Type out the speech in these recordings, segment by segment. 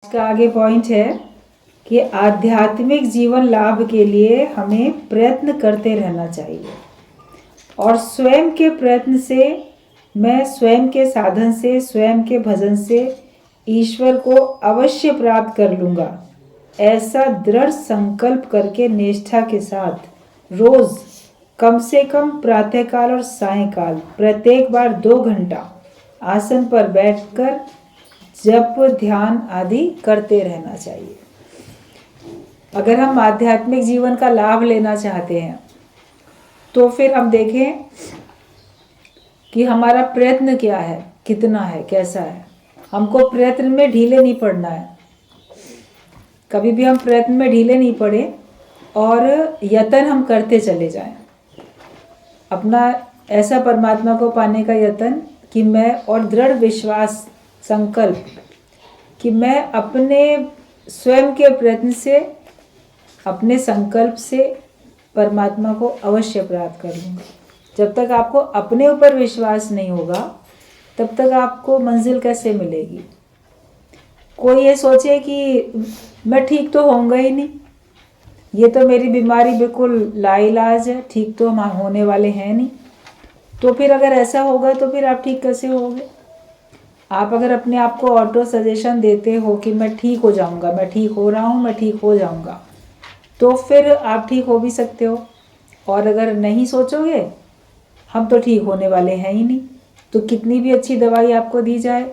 इसका आगे पॉइंट है कि आध्यात्मिक जीवन लाभ के लिए हमें प्रयत्न करते रहना चाहिए और स्वयं के प्रयत्न से, मैं स्वयं के साधन से, स्वयं के भजन से ईश्वर को अवश्य प्राप्त कर लूँगा, ऐसा दृढ़ संकल्प करके निष्ठा के साथ रोज कम से कम प्रातःकाल और सायंकाल प्रत्येक बार 2 घंटा आसन पर बैठकर जप ध्यान आदि करते रहना चाहिए। अगर हम आध्यात्मिक जीवन का लाभ लेना चाहते हैं तो फिर हम देखें कि हमारा प्रयत्न क्या है, कितना है, कैसा है। हमको प्रयत्न में ढीले नहीं पड़ना है। कभी भी हम प्रयत्न में ढीले नहीं पड़े और यत्न हम करते चले जाएं। अपना ऐसा परमात्मा को पाने का यत्न कि मैं, और दृढ़ विश्वास संकल्प कि मैं अपने स्वयं के प्रयत्न से, अपने संकल्प से परमात्मा को अवश्य प्राप्त कर लूँगा। जब तक आपको अपने ऊपर विश्वास नहीं होगा तब तक आपको मंजिल कैसे मिलेगी। कोई ये सोचे कि मैं ठीक तो होऊंगा ही नहीं, ये तो मेरी बीमारी बिल्कुल लाइलाज है, ठीक तो हम होने वाले हैं नहीं, तो फिर अगर ऐसा होगा तो फिर आप ठीक कैसे होगे। आप अगर अपने आप को ऑटो सजेशन देते हो कि मैं ठीक हो जाऊंगा, मैं ठीक हो रहा हूँ, मैं ठीक हो जाऊंगा, तो फिर आप ठीक हो भी सकते हो। और अगर नहीं सोचोगे हम तो ठीक होने वाले हैं ही नहीं, तो कितनी भी अच्छी दवाई आपको दी जाए,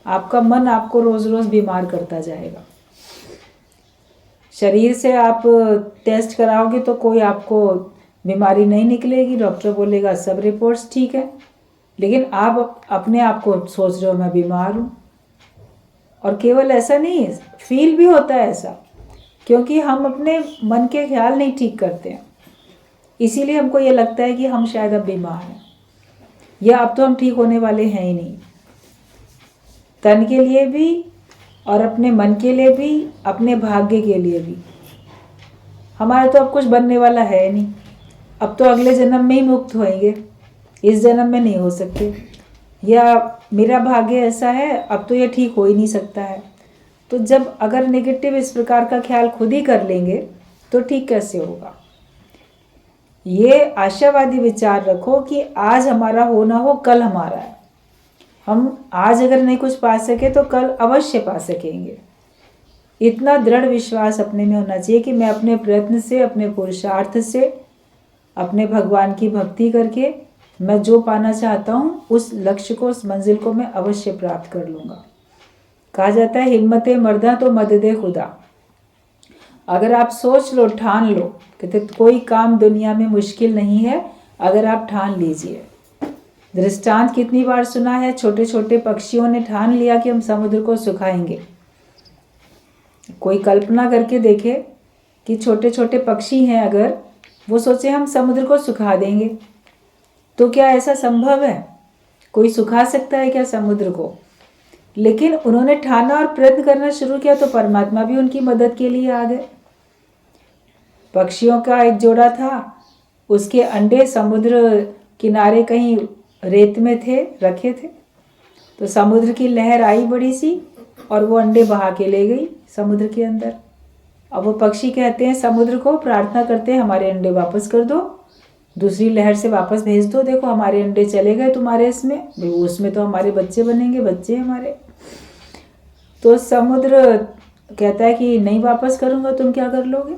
आपका मन आपको रोज़ रोज़ बीमार करता जाएगा। शरीर से आप टेस्ट कराओगे तो कोई आपको बीमारी नहीं निकलेगी, डॉक्टर बोलेगा सब रिपोर्ट्स ठीक है, लेकिन आप अपने आप को सोच रहे हो मैं बीमार हूँ। और केवल ऐसा नहीं, फील भी होता है ऐसा, क्योंकि हम अपने मन के ख्याल नहीं ठीक करते हैं, इसीलिए हमको ये लगता है कि हम शायद अब बीमार हैं या अब तो हम ठीक होने वाले हैं ही नहीं। तन के लिए भी और अपने मन के लिए भी, अपने भाग्य के लिए भी। हमारा तो अब कुछ बनने वाला है नहीं, अब तो अगले जन्म में ही मुक्त होएंगे, इस जन्म में नहीं हो सकते, या मेरा भाग्य ऐसा है अब तो ये ठीक हो ही नहीं सकता है। तो जब अगर नेगेटिव इस प्रकार का ख्याल खुद ही कर लेंगे तो ठीक कैसे होगा। ये आशावादी विचार रखो कि आज हमारा हो ना हो कल हमारा है, हम आज अगर नहीं कुछ पा सके तो कल अवश्य पा सकेंगे। इतना दृढ़ विश्वास अपने में होना चाहिए कि मैं अपने प्रयत्न से, अपने पुरुषार्थ से, अपने भगवान की भक्ति करके मैं जो पाना चाहता हूँ उस लक्ष्य को, उस मंजिल को मैं अवश्य प्राप्त कर लूँगा। कहा जाता है हिम्मते मर्दा तो मददे खुदा। अगर आप सोच लो, ठान लो, कहते कोई काम दुनिया में मुश्किल नहीं है अगर आप ठान लीजिए। दृष्टांत कितनी बार सुना है, छोटे छोटे पक्षियों ने ठान लिया कि हम समुद्र को सुखाएंगे। कोई कल्पना करके देखे कि छोटे छोटे पक्षी हैं, अगर वो सोचे हम समुद्र को सुखा देंगे, तो क्या ऐसा संभव है? कोई सुखा सकता है क्या समुद्र को? लेकिन उन्होंने ठाना और प्रयत्न करना शुरू किया तो परमात्मा भी उनकी मदद के लिए आ गए। पक्षियों का एक जोड़ा था, उसके अंडे समुद्र किनारे कहीं रेत में थे, रखे थे, तो समुद्र की लहर आई बड़ी सी और वो अंडे बहा के ले गई समुद्र के अंदर। अब वो पक्षी कहते हैं समुद्र को, प्रार्थना करते हैं हमारे अंडे वापस कर दो, दूसरी लहर से वापस भेज दो, देखो हमारे अंडे चले गए तुम्हारे इसमें, उसमें तो हमारे बच्चे बनेंगे, बच्चे हमारे। तो समुद्र कहता है कि नहीं वापस करूँगा, तुम क्या कर लोगे?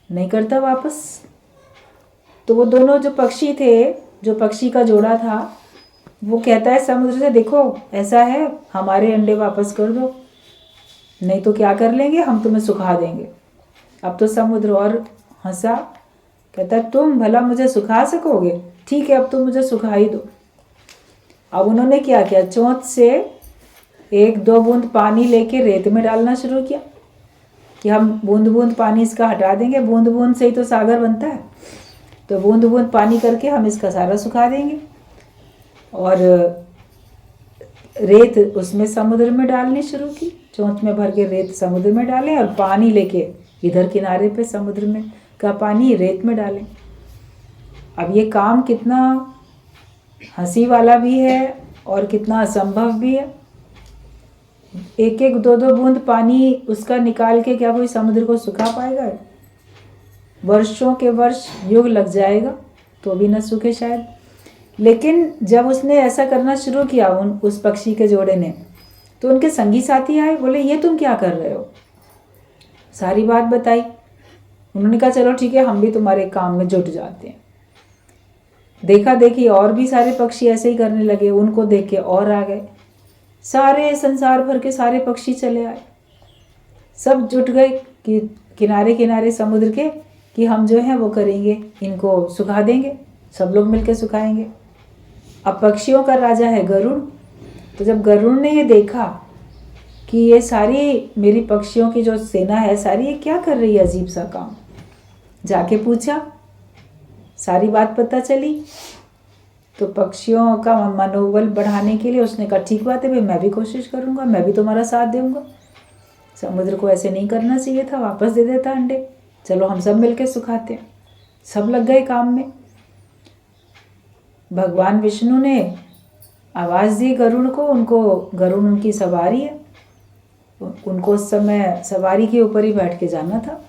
नहीं करता वापस। तो वो दोनों जो पक्षी थे, जो पक्षी का जोड़ा था, वो कहता है समुद्र से, देखो ऐसा है हमारे अंडे वापस कर दो, नहीं तो क्या कर लेंगे, हम तुम्हें सुखा देंगे। अब तो समुद्र और हंसा, कहता है तुम भला मुझे सुखा सकोगे? ठीक है, अब तुम मुझे सुखा ही दो। अब उन्होंने क्या किया, चोंच से 1-2 बूंद पानी लेके रेत में डालना शुरू किया कि हम बूंद बूंद पानी इसका हटा देंगे, बूंद बूंद से ही तो सागर बनता है, तो बूंद बूंद पानी करके हम इसका सारा सुखा देंगे। और रेत उसमें समुद्र में डालनी शुरू की, चोंच में भर के रेत समुद्र में डालें और पानी लेके इधर किनारे पे समुद्र में का पानी रेत में डालें। अब ये काम कितना हंसी वाला भी है और कितना असंभव भी है। एक एक दो दो बूंद पानी उसका निकाल के क्या कोई समुद्र को सुखा पाएगा? वर्षों के वर्ष युग लग जाएगा तो भी न सूखे शायद। लेकिन जब उसने ऐसा करना शुरू किया उस पक्षी के जोड़े ने, तो उनके संगी साथी आए, बोले ये तुम क्या कर रहे हो? सारी बात बताई। उन्होंने कहा चलो ठीक है, हम भी तुम्हारे काम में जुट जाते हैं। देखा देखी और भी सारे पक्षी ऐसे ही करने लगे, उनको देख के और आ गए। सारे संसार भर के सारे पक्षी चले आए, सब जुट गए कि किनारे किनारे समुद्र के कि हम जो है वो करेंगे, इनको सुखा देंगे, सब लोग मिलकर सुखाएंगे। अब पक्षियों का राजा है गरुड़। तो जब गरुड़ ने ये देखा कि ये सारी मेरी पक्षियों की जो सेना है सारी ये क्या कर रही है अजीब सा काम, जाके पूछा, सारी बात पता चली। तो पक्षियों का मनोबल बढ़ाने के लिए उसने कहा ठीक बात है भाई, मैं भी कोशिश करूँगा, मैं भी तुम्हारा साथ दूंगा। समुद्र को ऐसे नहीं करना चाहिए था, वापस दे देता अंडे, चलो हम सब मिलके सुखाते हैं। सब लग गए काम में। भगवान विष्णु ने आवाज़ दी गरुड़ को, गरुड़ उनकी सवारी है, उनको उस समय सवारी के ऊपर ही बैठ के जाना था।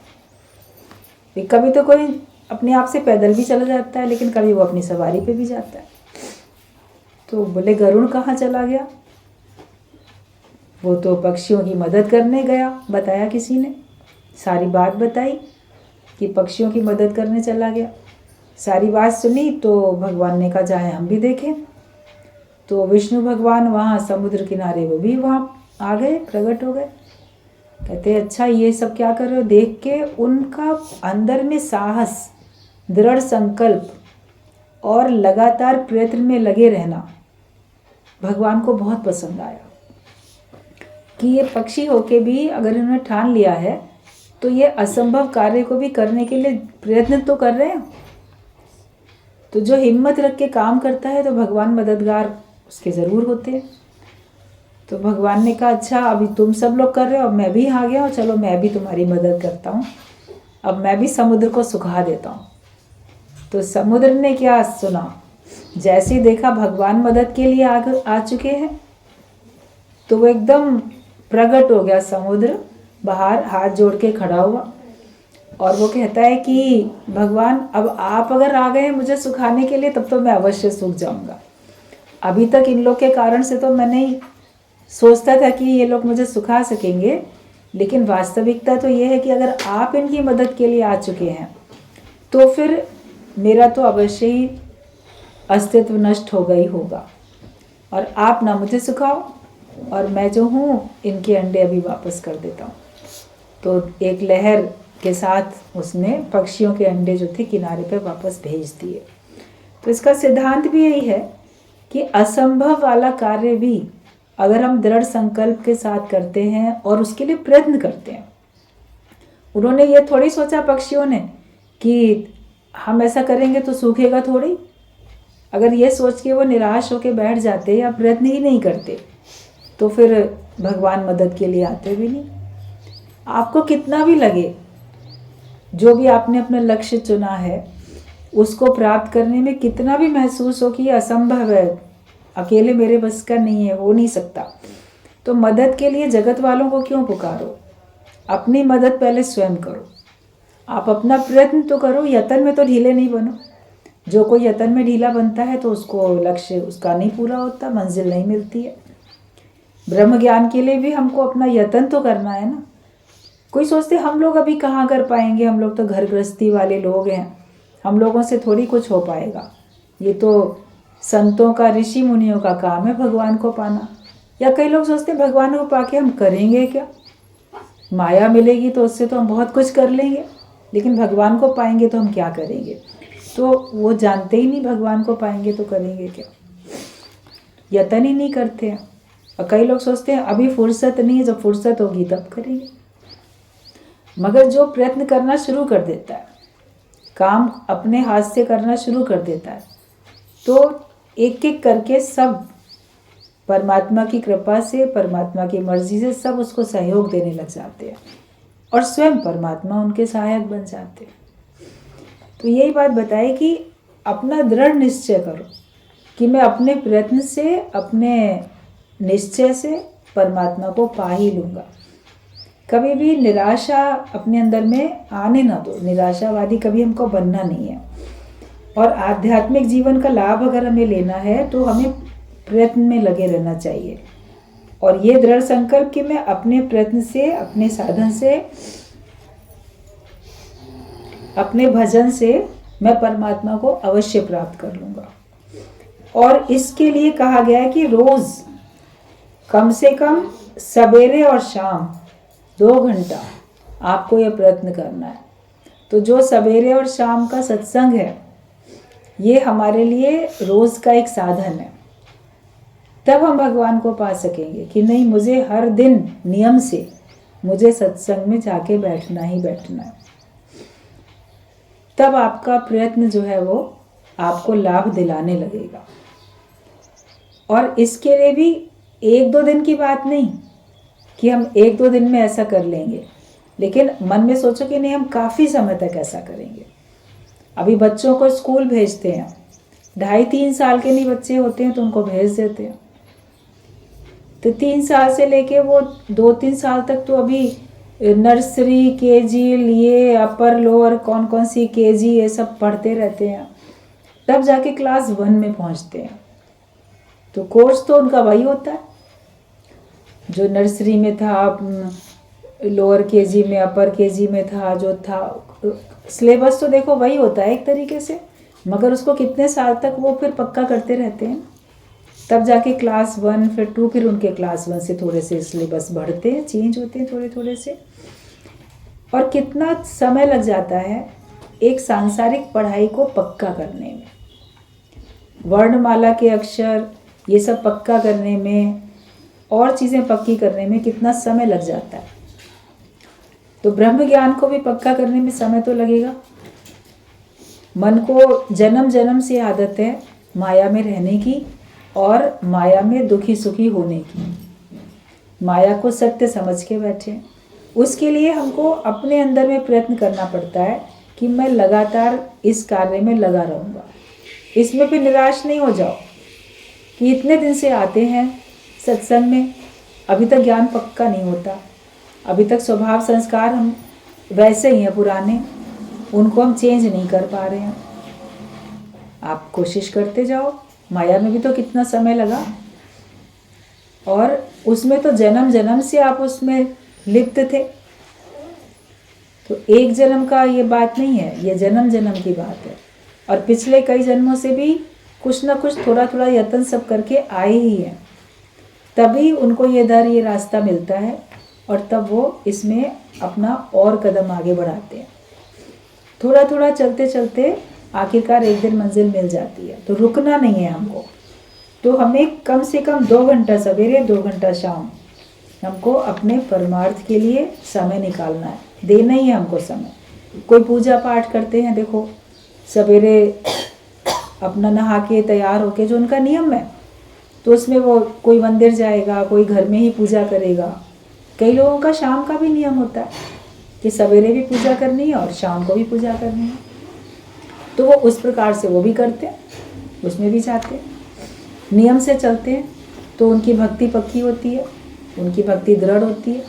कभी तो कोई अपने आप से पैदल भी चला जाता है, लेकिन कभी वो अपनी सवारी पे भी जाता है। तो बोले गरुड़ कहाँ चला गया? वो तो पक्षियों की मदद करने गया, बताया किसी ने, सारी बात बताई कि पक्षियों की मदद करने चला गया। सारी बात सुनी तो भगवान ने कहा जाए हम भी देखें। तो विष्णु भगवान वहाँ समुद्र किनारे वो भी वहाँ आ गए, प्रकट हो गए। कहते अच्छा ये सब क्या कर रहे हो? देख के उनका अंदर में साहस, दृढ़ संकल्प और लगातार प्रयत्न में लगे रहना भगवान को बहुत पसंद आया कि ये पक्षी होके भी अगर इन्होंने ठान लिया है तो ये असंभव कार्य को भी करने के लिए प्रयत्न तो कर रहे हैं। तो जो हिम्मत रख के काम करता है तो भगवान मददगार उसके ज़रूर होते हैं। तो भगवान ने कहा अच्छा अभी तुम सब लोग कर रहे हो, अब मैं भी आ गया हूँ, चलो मैं भी तुम्हारी मदद करता हूँ, अब मैं भी समुद्र को सुखा देता हूँ। तो समुद्र ने क्या सुना, जैसे ही देखा भगवान मदद के लिए आ चुके हैं तो वो एकदम प्रकट हो गया। समुद्र बाहर हाथ जोड़ के खड़ा हुआ और वो कहता है कि भगवान अब आप अगर आ गए मुझे सुखाने के लिए तब तो मैं अवश्य सूख जाऊंगा। अभी तक इन लोग के कारण से तो मैं नहीं सोचता था कि ये लोग मुझे सुखा सकेंगे, लेकिन वास्तविकता तो ये है कि अगर आप इनकी मदद के लिए आ चुके हैं तो फिर मेरा तो अवश्य ही अस्तित्व नष्ट होगा ही होगा, और आप ना मुझे सुखाओ और मैं जो हूँ इनके अंडे अभी वापस कर देता हूँ। तो एक लहर के साथ उसने पक्षियों के अंडे जो थे किनारे पर वापस भेज दिए। तो इसका सिद्धांत भी यही है कि असंभव वाला कार्य भी अगर हम दृढ़ संकल्प के साथ करते हैं और उसके लिए प्रयत्न करते हैं। उन्होंने ये थोड़ी सोचा पक्षियों ने कि हम ऐसा करेंगे तो सूखेगा थोड़ी। अगर ये सोच के वो निराश होकर बैठ जाते या प्रयत्न ही नहीं करते तो फिर भगवान मदद के लिए आते भी नहीं। आपको कितना भी लगे, जो भी आपने अपना लक्ष्य चुना है उसको प्राप्त करने में कितना भी महसूस हो कि ये असंभव है, अकेले मेरे बस का नहीं है, हो नहीं सकता, तो मदद के लिए जगत वालों को क्यों पुकारो? अपनी मदद पहले स्वयं करो। आप अपना प्रयत्न तो करो, यत्न में तो ढीले नहीं बनो। जो कोई यत्न में ढीला बनता है तो उसको लक्ष्य उसका नहीं पूरा होता, मंजिल नहीं मिलती है। ब्रह्म ज्ञान के लिए भी हमको अपना यत्न तो करना है ना। कोई सोचते हम लोग अभी कहाँ कर पाएंगे, हम लोग तो घर गृहस्थी वाले लोग हैं, हम लोगों से थोड़ी कुछ हो पाएगा, ये तो संतों का, ऋषि मुनियों का काम है भगवान को पाना। या कई लोग सोचते हैं भगवान को पाके हम करेंगे क्या, माया मिलेगी तो उससे तो हम बहुत कुछ कर लेंगे, लेकिन भगवान को पाएंगे तो हम क्या करेंगे। तो वो जानते ही नहीं भगवान को पाएंगे तो करेंगे क्या, यत्न ही नहीं करते हैं। और कई लोग सोचते हैं अभी फुर्सत नहीं है, जब फुर्सत होगी तब करेंगे। मगर जो प्रयत्न करना शुरू कर देता है, काम अपने हाथ से करना शुरू कर देता है, तो एक एक करके सब परमात्मा की कृपा से, परमात्मा की मर्जी से सब उसको सहयोग देने लग जाते हैं और स्वयं परमात्मा उनके सहायक बन जाते हैं। तो यही बात बताई कि अपना दृढ़ निश्चय करो कि मैं अपने प्रयत्न से, अपने निश्चय से परमात्मा को पा ही लूँगा। कभी भी निराशा अपने अंदर में आने ना दो। निराशावादी कभी हमको बनना नहीं है। और आध्यात्मिक जीवन का लाभ अगर हमें लेना है तो हमें प्रयत्न में लगे रहना चाहिए। और ये दृढ़ संकल्प कि मैं अपने प्रयत्न से, अपने साधन से, अपने भजन से मैं परमात्मा को अवश्य प्राप्त कर लूँगा। और इसके लिए कहा गया है कि रोज़ कम से कम सवेरे और शाम 2 घंटा आपको यह प्रयत्न करना है। तो जो सवेरे और शाम का सत्संग है ये हमारे लिए रोज़ का एक साधन है। तब हम भगवान को पा सकेंगे कि नहीं, मुझे हर दिन नियम से मुझे सत्संग में जाके बैठना ही बैठना है। तब आपका प्रयत्न जो है वो आपको लाभ दिलाने लगेगा। और इसके लिए भी 1-2 दिन की बात नहीं कि हम 1-2 दिन में ऐसा कर लेंगे, लेकिन मन में सोचो कि नहीं, हम काफ़ी समय तक ऐसा करेंगे। अभी बच्चों को स्कूल भेजते हैं, 2.5-3 साल के नहीं बच्चे होते हैं तो उनको भेज देते हैं। तो 3 साल से लेके वो 2-3 साल तक तो अभी नर्सरी, केजी, ये अपर लोअर कौन कौन सी केजी ये सब पढ़ते रहते हैं। तब जाके क्लास 1 में पहुंचते हैं। तो कोर्स तो उनका वही होता है जो नर्सरी में था, लोअर केजी में, अपर केजी में था, जो था सिलेबस तो देखो वही होता है एक तरीके से, मगर उसको कितने साल तक वो फिर पक्का करते रहते हैं। तब जाके क्लास 1 फिर 2, फिर उनके क्लास 1 से थोड़े से सिलेबस बढ़ते हैं, चेंज होते हैं थोड़े थोड़े से। और कितना समय लग जाता है एक सांसारिक पढ़ाई को पक्का करने में, वर्णमाला के अक्षर ये सब पक्का करने में और चीज़ें पक्की करने में कितना समय लग जाता है। तो ब्रह्म ज्ञान को भी पक्का करने में समय तो लगेगा। मन को जन्म जन्म से आदत है माया में रहने की और माया में दुखी सुखी होने की। माया को सत्य समझ के बैठे। उसके लिए हमको अपने अंदर में प्रयत्न करना पड़ता है कि मैं लगातार इस कार्य में लगा रहूँगा। इसमें भी निराश नहीं हो जाओ कि इतने दिन से आते हैं सत्संग में, अभी तक ज्ञान पक्का नहीं होता, अभी तक स्वभाव संस्कार हम वैसे ही हैं पुराने, उनको हम चेंज नहीं कर पा रहे हैं। आप कोशिश करते जाओ। माया में भी तो कितना समय लगा, और उसमें तो जन्म जन्म से आप उसमें लिप्त थे। तो एक जन्म का ये बात नहीं है, ये जन्म जन्म की बात है। और पिछले कई जन्मों से भी कुछ ना कुछ थोड़ा थोड़ा यत्न सब करके आए ही हैं, तभी उनको ये दर, ये रास्ता मिलता है और तब वो इसमें अपना और कदम आगे बढ़ाते हैं। थोड़ा थोड़ा चलते चलते आखिरकार एक दिन मंजिल मिल जाती है। तो रुकना नहीं है हमको। तो हमें कम से कम 2 घंटा सवेरे, 2 घंटा शाम हमको अपने परमार्थ के लिए समय निकालना है, देना ही है हमको समय। कोई पूजा पाठ करते हैं, देखो सवेरे अपना नहा के तैयार होके, जो उनका नियम है, तो उसमें वो कोई मंदिर जाएगा, कोई घर में ही पूजा करेगा। कई लोगों का शाम का भी नियम होता है कि सवेरे भी पूजा करनी है और शाम को भी पूजा करनी है। तो वो उस प्रकार से वो भी करते हैं, उसमें भी जाते हैं, नियम से चलते हैं। तो उनकी भक्ति पक्की होती है, उनकी भक्ति दृढ़ होती है।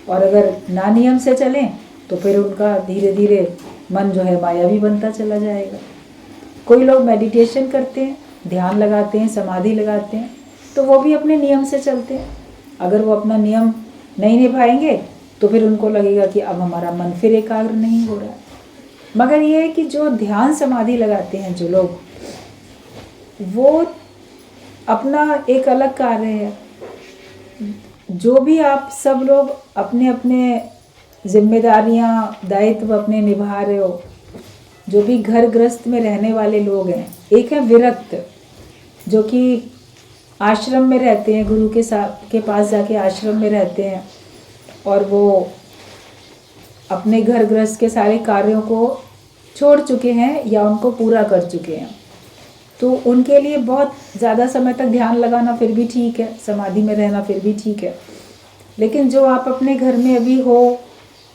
और अगर ना नियम से चलें तो फिर उनका धीरे धीरे मन जो है मायावी बनता चला जाएगा। कोई लोग मेडिटेशन करते हैं, ध्यान लगाते हैं, समाधि लगाते हैं, तो वो भी अपने नियम से चलते हैं। अगर वो अपना नियम नहीं निभाएंगे तो फिर उनको लगेगा कि अब हमारा मन फिर एकाग्र नहीं हो रहा है। मगर ये है कि जो ध्यान समाधि लगाते हैं जो लोग, वो अपना एक अलग कार्य है। जो भी आप सब लोग अपने अपने जिम्मेदारियां, दायित्व अपने निभा रहे हो, जो भी घर गृहस्थ में रहने वाले लोग हैं, एक है विरक्त जो कि आश्रम में रहते हैं, गुरु के पास जाके आश्रम में रहते हैं और वो अपने घर गृहस्थ के सारे कार्यों को छोड़ चुके हैं या उनको पूरा कर चुके हैं। तो उनके लिए बहुत ज़्यादा समय तक ध्यान लगाना फिर भी ठीक है, समाधि में रहना फिर भी ठीक है। लेकिन जो आप अपने घर में अभी हो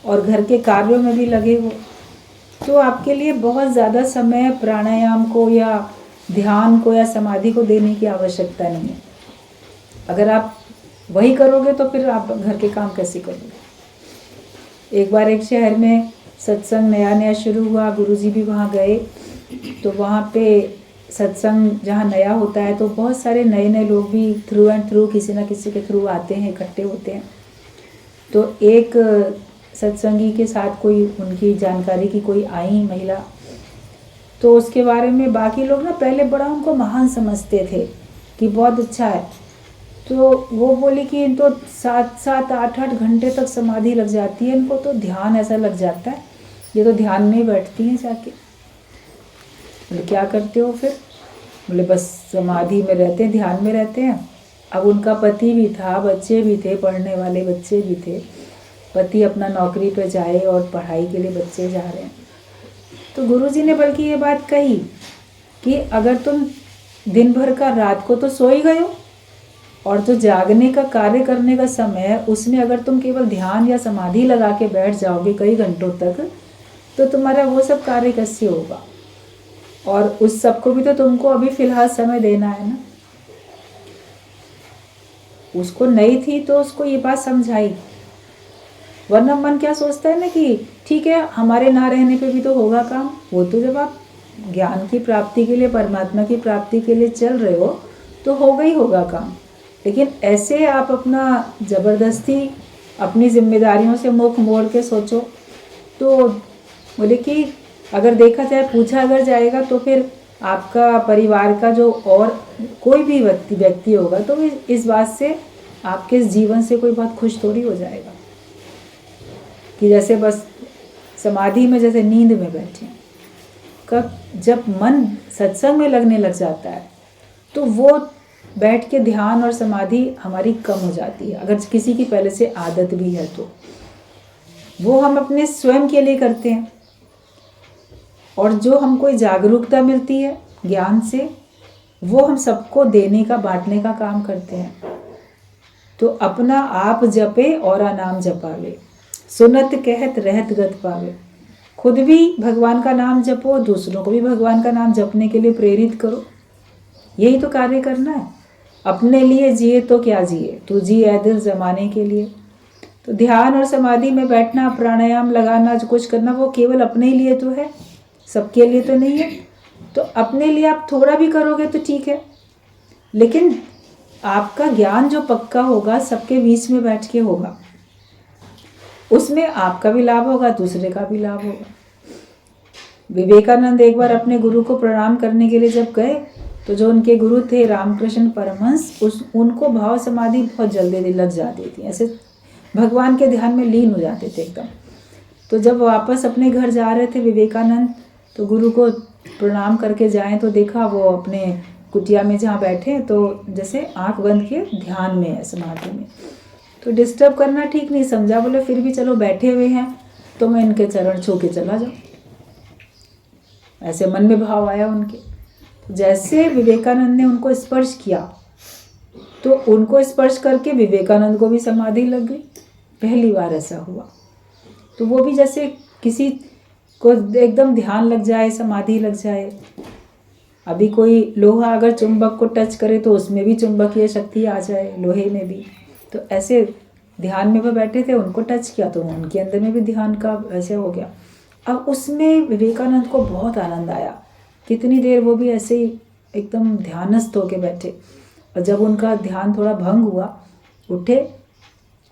और घर के कार्यों में भी लगे हो, तो आपके लिए बहुत ज़्यादा समय प्राणायाम को या ध्यान को या समाधि को देने की आवश्यकता नहीं है। अगर आप वही करोगे तो फिर आप घर के काम कैसे करोगे। एक बार एक शहर में सत्संग नया नया शुरू हुआ, गुरुजी भी वहाँ गए, तो वहाँ पे सत्संग जहाँ नया होता है तो बहुत सारे नए नए लोग भी थ्रू एंड थ्रू किसी न किसी के थ्रू आते हैं, इकट्ठे होते हैं। तो एक सत्संगी के साथ कोई उनकी जानकारी की कोई आई महिला, तो उसके बारे में बाकी लोग ना पहले बड़ा उनको महान समझते थे कि बहुत अच्छा है। तो वो बोली कि इन तो 7-8 घंटे तक समाधि लग जाती है, इनको तो ध्यान ऐसा लग जाता है, ये तो ध्यान में ही बैठती हैं जाके। बोले क्या करते हो फिर? बोले बस समाधि में रहते हैं, ध्यान में रहते हैं। अब उनका पति भी था, बच्चे भी थे, पढ़ने वाले बच्चे भी थे। पति अपना नौकरी पे जाए और पढ़ाई के लिए बच्चे जा रहे हैं। तो गुरुजी ने बल्कि ये बात कही कि अगर तुम दिन भर का रात को तो सो ही गए हो, और जो जागने का कार्य करने का समय है उसमें अगर तुम केवल ध्यान या समाधि लगा के बैठ जाओगे कई घंटों तक, तो तुम्हारा वो सब कार्य कैसे होगा। और उस सबको भी तो तुमको अभी फिलहाल समय देना है ना। उसको नहीं थी तो उसको ये बात समझाई, वरना मन क्या सोचता है ना कि ठीक है हमारे ना रहने पे भी तो होगा काम। वो तो जब आप ज्ञान की प्राप्ति के लिए, परमात्मा की प्राप्ति के लिए चल रहे हो तो होगा ही होगा काम। लेकिन ऐसे आप अपना ज़बरदस्ती अपनी जिम्मेदारियों से मुख मोड़ के सोचो तो बोले कि अगर देखा जाए, पूछा अगर जाएगा तो फिर आपका परिवार का जो और कोई भी व्यक्ति होगा तो इस बात से आपके जीवन से कोई बहुत खुश थोड़ी हो जाएगा कि जैसे बस समाधि में जैसे नींद में बैठे। कब जब मन सत्संग में लगने लग जाता है तो वो बैठ के ध्यान और समाधि हमारी कम हो जाती है। अगर किसी की पहले से आदत भी है तो वो हम अपने स्वयं के लिए करते हैं, और जो हमको जागरूकता मिलती है ज्ञान से वो हम सबको देने का, बांटने का काम करते हैं। तो अपना आप जपे और नाम जपावे, सुनत कहत रहत गत पावे। खुद भी भगवान का नाम जपो, दूसरों को भी भगवान का नाम जपने के लिए प्रेरित करो। यही तो कार्य करना है। अपने लिए जिए तो क्या जिए, तू जी ऐ दिल जमाने के लिए। तो ध्यान और समाधि में बैठना, प्राणायाम लगाना, जो कुछ करना वो केवल अपने लिए तो है, सबके लिए तो नहीं है। तो अपने लिए आप थोड़ा भी करोगे तो ठीक है, लेकिन आपका ज्ञान जो पक्का होगा सबके बीच में बैठ के होगा, उसमें आपका भी लाभ होगा, दूसरे का भी लाभ होगा। विवेकानंद एक बार अपने गुरु को प्रणाम करने के लिए जब गए तो जो उनके गुरु थे रामकृष्ण परमहंस, उनको भाव समाधि बहुत जल्दी लग जाती थी, ऐसे भगवान के ध्यान में लीन हो जाते थे एकदम। तो जब वापस अपने घर जा रहे थे विवेकानंद, तो गुरु को प्रणाम करके जाएं तो देखा वो अपने कुटिया में जहाँ बैठे तो जैसे आंख बंद के ध्यान में है, समाधि में। तो डिस्टर्ब करना ठीक नहीं समझा, बोले फिर भी चलो बैठे हुए हैं तो मैं इनके चरण छू के चला जाऊँ, ऐसे मन में भाव आया उनके। तो जैसे विवेकानंद ने उनको स्पर्श किया तो उनको स्पर्श करके विवेकानंद को भी समाधि लग गई। पहली बार ऐसा हुआ। तो वो भी जैसे किसी को एकदम ध्यान लग जाए, समाधि लग जाए। अभी कोई लोहा अगर चुंबक को टच करे तो उसमें भी चुंबकीय शक्ति आ जाए, लोहे में भी। तो ऐसे ध्यान में वो बैठे थे, उनको टच किया तो उनके अंदर में भी ध्यान का ऐसे हो गया। अब उसमें विवेकानंद को बहुत आनंद आया, कितनी देर वो भी ऐसे ही एकदम ध्यानस्थ होके बैठे। और जब उनका ध्यान थोड़ा भंग हुआ, उठे,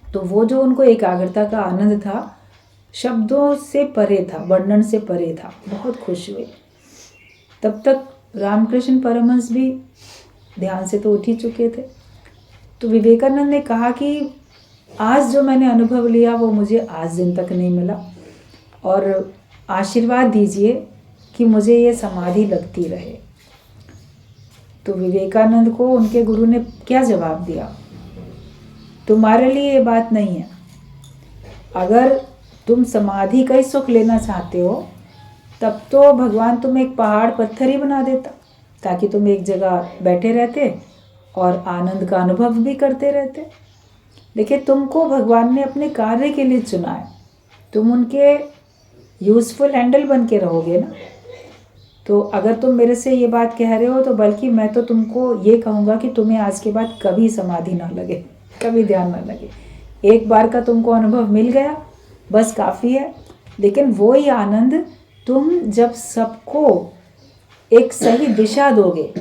तो वो जो उनको एकाग्रता का आनंद था शब्दों से परे था, वर्णन से परे था, बहुत खुश हुए। तब तक रामकृष्ण परमहंस भी ध्यान से तो उठ ही चुके थे। तो विवेकानंद ने कहा कि आज जो मैंने अनुभव लिया वो मुझे आज दिन तक नहीं मिला, और आशीर्वाद दीजिए कि मुझे ये समाधि लगती रहे। तो विवेकानंद को उनके गुरु ने क्या जवाब दिया, तुम्हारे लिए ये बात नहीं है। अगर तुम समाधि का ही सुख लेना चाहते हो तब तो भगवान तुम्हें एक पहाड़ पत्थर ही बना देता, ताकि तुम एक जगह बैठे रहते और आनंद का अनुभव भी करते रहते। लेकिन तुमको भगवान ने अपने कार्य के लिए चुना है, तुम उनके यूज़फुल हैंडल बन के रहोगे ना। तो अगर तुम मेरे से ये बात कह रहे हो तो बल्कि मैं तो तुमको ये कहूँगा कि तुम्हें आज के बाद कभी समाधि ना लगे, कभी ध्यान ना लगे। एक बार का तुमको अनुभव मिल गया, बस काफ़ी है। लेकिन वो ही आनंद तुम जब सबको एक सही दिशा दोगे,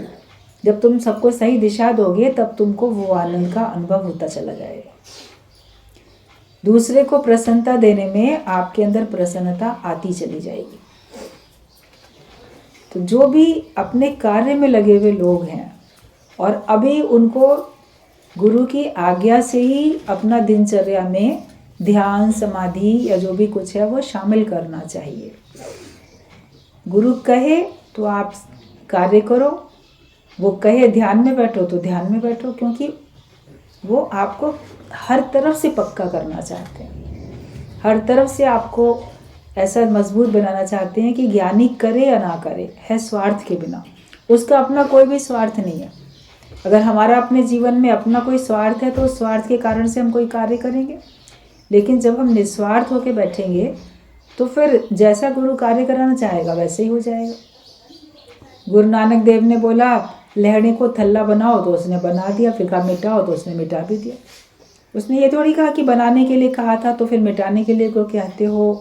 जब तुम सबको सही दिशा दोगे, तब तुमको वो आनंद का अनुभव होता चला जाएगा। दूसरे को प्रसन्नता देने में आपके अंदर प्रसन्नता आती चली जाएगी। तो जो भी अपने कार्य में लगे हुए लोग हैं और अभी उनको गुरु की आज्ञा से ही अपना दिनचर्या में ध्यान, समाधि या जो भी कुछ है वो शामिल करना चाहिए। गुरु कहे तो आप कार्य करो, वो कहे ध्यान में बैठो तो ध्यान में बैठो, क्योंकि वो आपको हर तरफ से पक्का करना चाहते हैं। हर तरफ से आपको ऐसा मजबूत बनाना चाहते हैं कि ज्ञानी करे या ना करे, है स्वार्थ के बिना। उसका अपना कोई भी स्वार्थ नहीं है। अगर हमारा अपने जीवन में अपना कोई स्वार्थ है तो उस स्वार्थ के कारण से हम कोई कार्य करेंगे। लेकिन जब हम निस्वार्थ होकर बैठेंगे तो फिर जैसा गुरु कार्य कराना चाहेगा वैसे ही हो जाएगा। गुरु नानक देव ने बोला लहड़े को थल्ला बनाओ, तो उसने बना दिया। फिर कहा मिटाओ, तो उसने मिटा भी दिया। उसने ये थोड़ी कहा कि बनाने के लिए कहा था तो फिर मिटाने के लिए को कहते हो।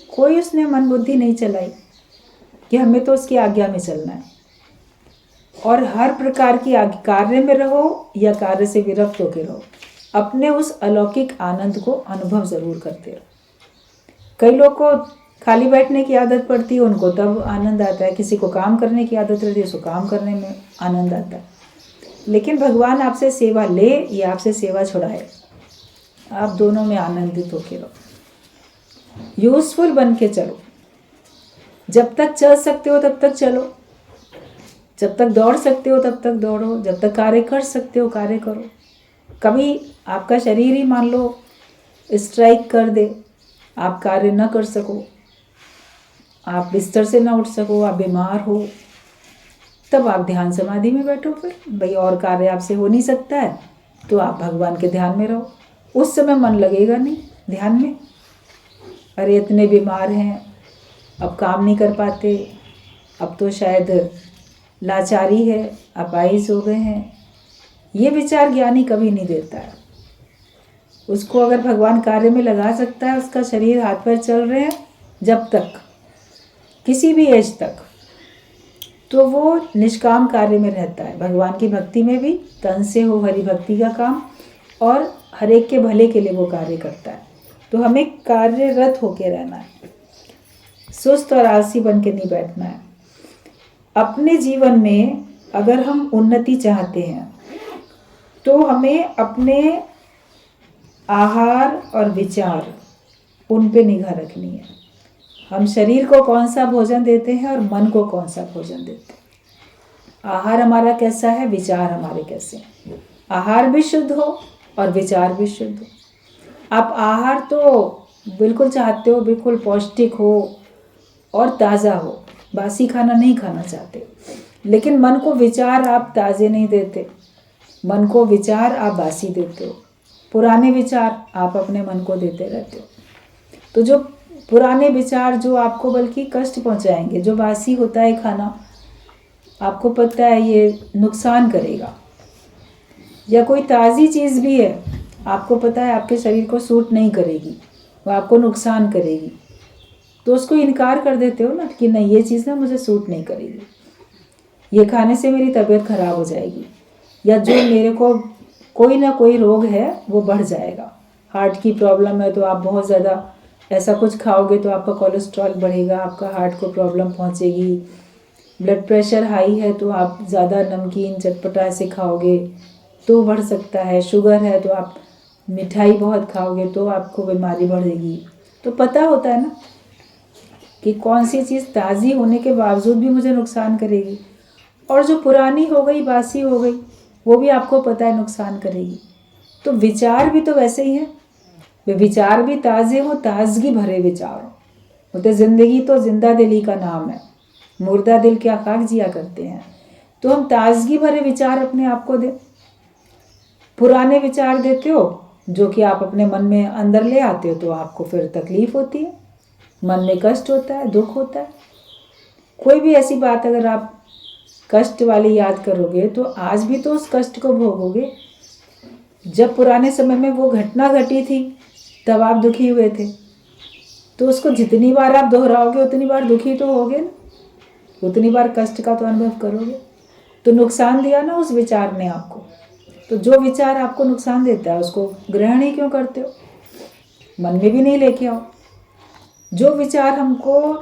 कोई उसने मन बुद्धि नहीं चलाई कि हमें तो उसकी आज्ञा में चलना है। और हर प्रकार की कार्य में रहो या कार्य से विरक्त होकर रहो, अपने उस अलौकिक आनंद को अनुभव जरूर करते रहो। कई लोग को खाली बैठने की आदत पड़ती है, उनको तब आनंद आता है। किसी को काम करने की आदत रहती है, उसको काम करने में आनंद आता है। लेकिन भगवान आपसे सेवा ले या आपसे सेवा छुड़ाए, आप दोनों में आनंदित होकर रहो, यूजफुल बन के चलो। जब तक चल सकते हो तब तक चलो, जब तक दौड़ सकते हो तब तक दौड़ो, जब तक कार्य कर सकते हो कार्य करो। कभी आपका शरीर ही मान लो स्ट्राइक कर दे, आप कार्य न कर सको, आप बिस्तर से ना उठ सको, आप बीमार हो, तब आप ध्यान समाधि में बैठो। फिर भाई और कार्य आपसे हो नहीं सकता है तो आप भगवान के ध्यान में रहो। उस समय मन लगेगा नहीं ध्यान में। अरे इतने बीमार हैं, अब काम नहीं कर पाते, अब तो शायद लाचारी है, अपाहिज हो गए हैं, ये विचार ज्ञानी कभी नहीं देता है। उसको अगर भगवान कार्य में लगा सकता है, उसका शरीर हाथ पैर चल रहे हैं जब तक, किसी भी एज तक, तो वो निष्काम कार्य में रहता है। भगवान की भक्ति में भी तन से हो हरि भक्ति का काम, और हर एक के भले के लिए वो कार्य करता है। तो हमें कार्यरत होके रहना है, सुस्त और आलसी बन के नहीं बैठना है। अपने जीवन में अगर हम उन्नति चाहते हैं तो हमें अपने आहार और विचार उन पे निगाह रखनी है। हम शरीर को कौन सा भोजन देते हैं और मन को कौन सा भोजन देते हैं। आहार हमारा कैसा है, विचार हमारे कैसे हैं। आहार भी शुद्ध हो और विचार भी शुद्ध हो। आप आहार तो बिल्कुल चाहते हो, बिल्कुल पौष्टिक हो और ताज़ा हो, बासी खाना नहीं खाना चाहते। लेकिन मन को विचार आप ताज़े नहीं देते, मन को विचार आप बासी देते हो, पुराने विचार आप अपने मन को देते रहते हो। तो जो पुराने विचार जो आपको बल्कि कष्ट पहुंचाएंगे, जो बासी होता है खाना, आपको पता है ये नुकसान करेगा, या कोई ताज़ी चीज़ भी है, आपको पता है आपके शरीर को सूट नहीं करेगी, वो आपको नुकसान करेगी, तो उसको इनकार कर देते हो ना कि नहीं ये चीज़ ना मुझे सूट नहीं करेगी, ये खाने से मेरी तबीयत खराब हो जाएगी, या जो मेरे को कोई ना कोई रोग है वो बढ़ जाएगा। हार्ट की प्रॉब्लम है तो आप बहुत ज़्यादा ऐसा कुछ खाओगे तो आपका कोलेस्ट्रॉल बढ़ेगा, आपका हार्ट को प्रॉब्लम पहुंचेगी। ब्लड प्रेशर हाई है तो आप ज़्यादा नमकीन चटपटा ऐसे खाओगे तो बढ़ सकता है। शुगर है तो आप मिठाई बहुत खाओगे तो आपको बीमारी बढ़ेगी। तो पता होता है ना कि कौन सी चीज़ ताज़ी होने के बावजूद भी मुझे नुकसान करेगी, और जो पुरानी हो गई, बासी हो गई, वो भी आपको पता है नुकसान करेगी। तो विचार भी तो वैसे ही है, वे विचार भी ताज़े हो, ताजगी भरे विचार हो। बोलते ज़िंदगी तो जिंदा दिली का नाम है, मुर्दा दिल क्या खाक जिया करते हैं। तो हम ताजगी भरे विचार अपने आप को दें। पुराने विचार देते हो जो कि आप अपने मन में अंदर ले आते हो तो आपको फिर तकलीफ होती है, मन में कष्ट होता है, दुख होता है। कोई भी ऐसी बात अगर आप कष्ट वाली याद करोगे तो आज भी तो उस कष्ट को भोगोगे, जब पुराने समय में वो घटना घटी थी तब आप दुखी हुए थे, तो उसको जितनी बार आप दोहराओगे उतनी बार दुखी तो होगे ना, उतनी बार कष्ट का तो अनुभव करोगे। तो नुकसान दिया ना उस विचार ने आपको, तो जो विचार आपको नुकसान देता है उसको ग्रहण ही क्यों करते हो, मन में भी नहीं लेके आओ। जो विचार हमको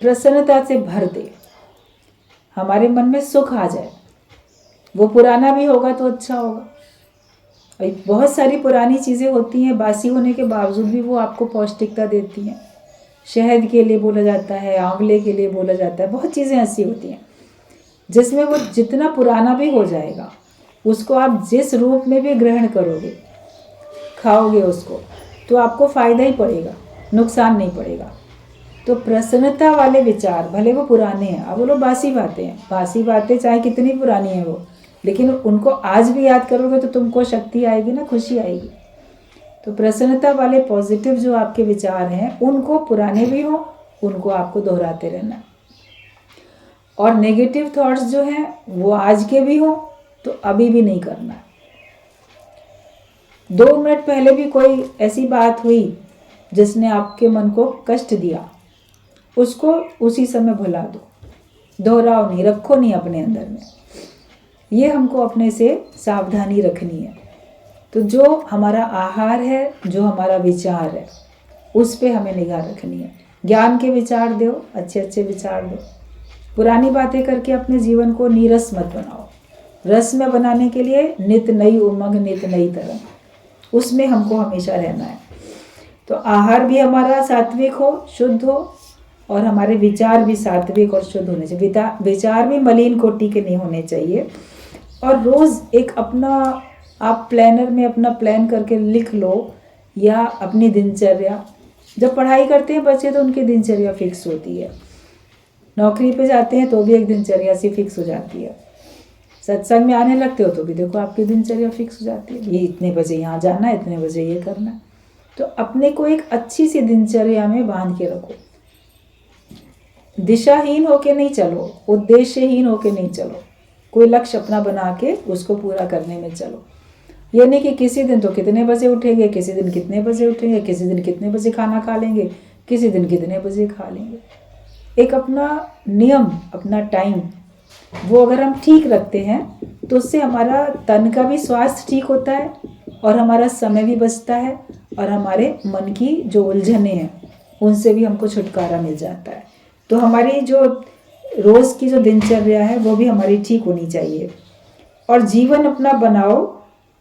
प्रसन्नता से भर दे, हमारे मन में सुख आ जाए, वो पुराना भी होगा तो अच्छा होगा। बहुत सारी पुरानी चीज़ें होती हैं, बासी होने के बावजूद भी वो आपको पौष्टिकता देती हैं। शहद के लिए बोला जाता है, आंवले के लिए बोला जाता है, बहुत चीज़ें ऐसी होती हैं जिसमें वो जितना पुराना भी हो जाएगा, उसको आप जिस रूप में भी ग्रहण करोगे, खाओगे उसको, तो आपको फ़ायदा ही पड़ेगा, नुकसान नहीं पड़ेगा। तो प्रसन्नता वाले विचार, भले वो पुराने हैं, अब बोलो बासी बातें हैं, बासी बातें चाहे कितनी पुरानी हैं वो, लेकिन उनको आज भी याद करोगे तो तुमको शक्ति आएगी ना, खुशी आएगी। तो प्रसन्नता वाले पॉजिटिव जो आपके विचार हैं, उनको पुराने भी हों, उनको आपको दोहराते रहना है। और नेगेटिव थॉट्स जो हैं वो आज के भी हों तो अभी भी नहीं करना है। 2 मिनट पहले भी कोई ऐसी बात हुई जिसने आपके मन को कष्ट दिया, उसको उसी समय भुला दो, दोहराओ नहीं, रखो नहीं अपने अंदर में। ये हमको अपने से सावधानी रखनी है। तो जो हमारा आहार है, जो हमारा विचार है, उस पे हमें निगाह रखनी है। ज्ञान के विचार दो, अच्छे अच्छे विचार दो। पुरानी बातें करके अपने जीवन को नीरस मत बनाओ। रस में बनाने के लिए नित नई उमंग, नित नई तरंग, उसमें हमको हमेशा रहना है। तो आहार भी हमारा सात्विक हो, शुद्ध हो, और हमारे विचार भी सात्विक और शुद्ध होने चाहिए। विचार भी मलिन कोटि के नहीं होने चाहिए। और रोज़ एक अपना आप प्लानर में अपना प्लान करके लिख लो, या अपनी दिनचर्या। जब पढ़ाई करते हैं बच्चे तो उनकी दिनचर्या फिक्स होती है, नौकरी पे जाते हैं तो भी एक दिनचर्या सी फिक्स हो जाती है, सत्संग में आने लगते हो तो भी देखो आपकी दिनचर्या फिक्स हो जाती है, ये इतने बजे यहाँ जाना है, इतने बजे ये करना है। तो अपने को एक अच्छी सी दिनचर्या में बांध के रखो। दिशाहीन होके नहीं चलो, उद्देश्यहीन होके नहीं चलो, कोई लक्ष्य अपना बना के उसको पूरा करने में चलो। ये नहीं कि किसी दिन तो कितने बजे उठेंगे, किसी दिन कितने बजे उठेंगे, किसी दिन कितने बजे खाना खा लेंगे, किसी दिन कितने बजे खा लेंगे। एक अपना नियम, अपना टाइम, वो अगर हम ठीक रखते हैं तो उससे हमारा तन का भी स्वास्थ्य ठीक होता है, और हमारा समय भी बचता है, और हमारे मन की जो उलझने हैं उनसे भी हमको छुटकारा मिल जाता है। तो हमारी जो रोज़ की जो दिनचर्या है वो भी हमारी ठीक होनी चाहिए। और जीवन अपना बनाओ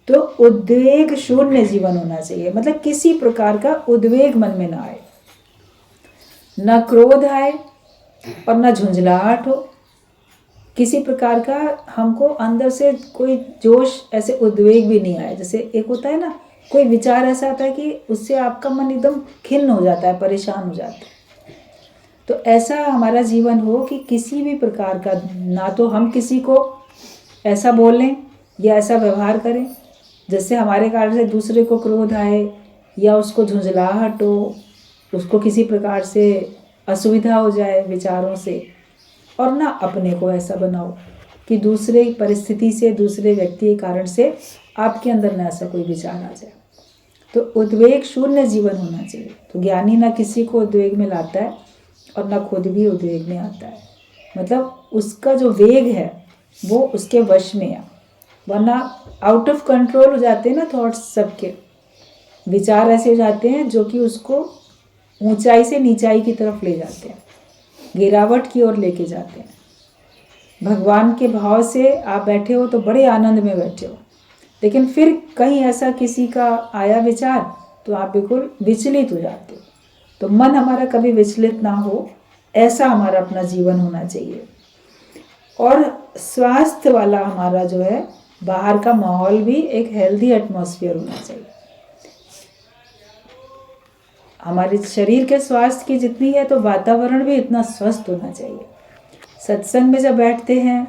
तो उद्वेग शून्य जीवन होना चाहिए, मतलब किसी प्रकार का उद्वेग मन में ना आए, न क्रोध आए और न झुंझलाहट हो, किसी प्रकार का हमको अंदर से कोई जोश, ऐसे उद्वेग भी नहीं आए। जैसे एक होता है ना, कोई विचार ऐसा आता है कि उससे आपका मन एकदम खिन्न हो जाता है, परेशान हो जाता है। तो ऐसा हमारा जीवन हो कि किसी भी प्रकार का, ना तो हम किसी को ऐसा बोलें या ऐसा व्यवहार करें जिससे हमारे कारण से दूसरे को क्रोध आए, या उसको झुंझलाहट हो, उसको किसी प्रकार से असुविधा हो जाए विचारों से। और ना अपने को ऐसा बनाओ कि दूसरे परिस्थिति से, दूसरे व्यक्ति के कारण से आपके अंदर ना ऐसा कोई विचार आ जाए। तो उद्वेग शून्य जीवन होना चाहिए। तो ज्ञानी ना किसी को उद्वेग में लाता है और ना खुद भी उद्वेग में आता है, मतलब उसका जो वेग है वो उसके वश में है। वरना आउट ऑफ कंट्रोल हो जाते हैं ना थॉट्स, सबके विचार ऐसे हो जाते हैं जो कि उसको ऊंचाई से नीचाई की तरफ ले जाते हैं, गिरावट की ओर लेके जाते हैं। भगवान के भाव से आप बैठे हो तो बड़े आनंद में बैठे हो, लेकिन फिर कहीं ऐसा किसी का आया विचार तो आप बिल्कुल विचलित हो जाते हो। तो मन हमारा कभी विचलित ना हो, ऐसा हमारा अपना जीवन होना चाहिए। और स्वास्थ्य वाला हमारा जो है, बाहर का माहौल भी एक हेल्दी एटमॉस्फेयर होना चाहिए। हमारे शरीर के स्वास्थ्य की जितनी है तो वातावरण भी इतना स्वस्थ होना चाहिए। सत्संग में जब बैठते हैं,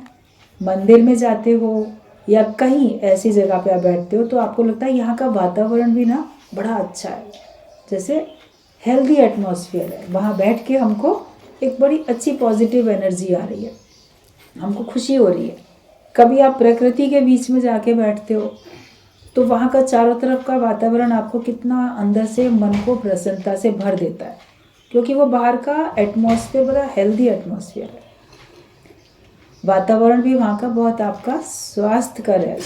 मंदिर में जाते हो, या कहीं ऐसी जगह पे आप बैठते हो तो आपको लगता है यहाँ का वातावरण भी ना बड़ा अच्छा है, जैसे हेल्दी एटमॉस्फेयर है। वहाँ बैठ के हमको एक बड़ी अच्छी पॉजिटिव एनर्जी आ रही है, हमको खुशी हो रही है। कभी आप प्रकृति के बीच में जाके बैठते हो तो वहाँ का चारों तरफ का वातावरण आपको कितना अंदर से मन को प्रसन्नता से भर देता है, क्योंकि वो बाहर का एटमॉस्फेयर बड़ा हेल्दी एटमॉस्फेयर है। वातावरण भी वहाँ का बहुत आपका स्वास्थ्य कर है,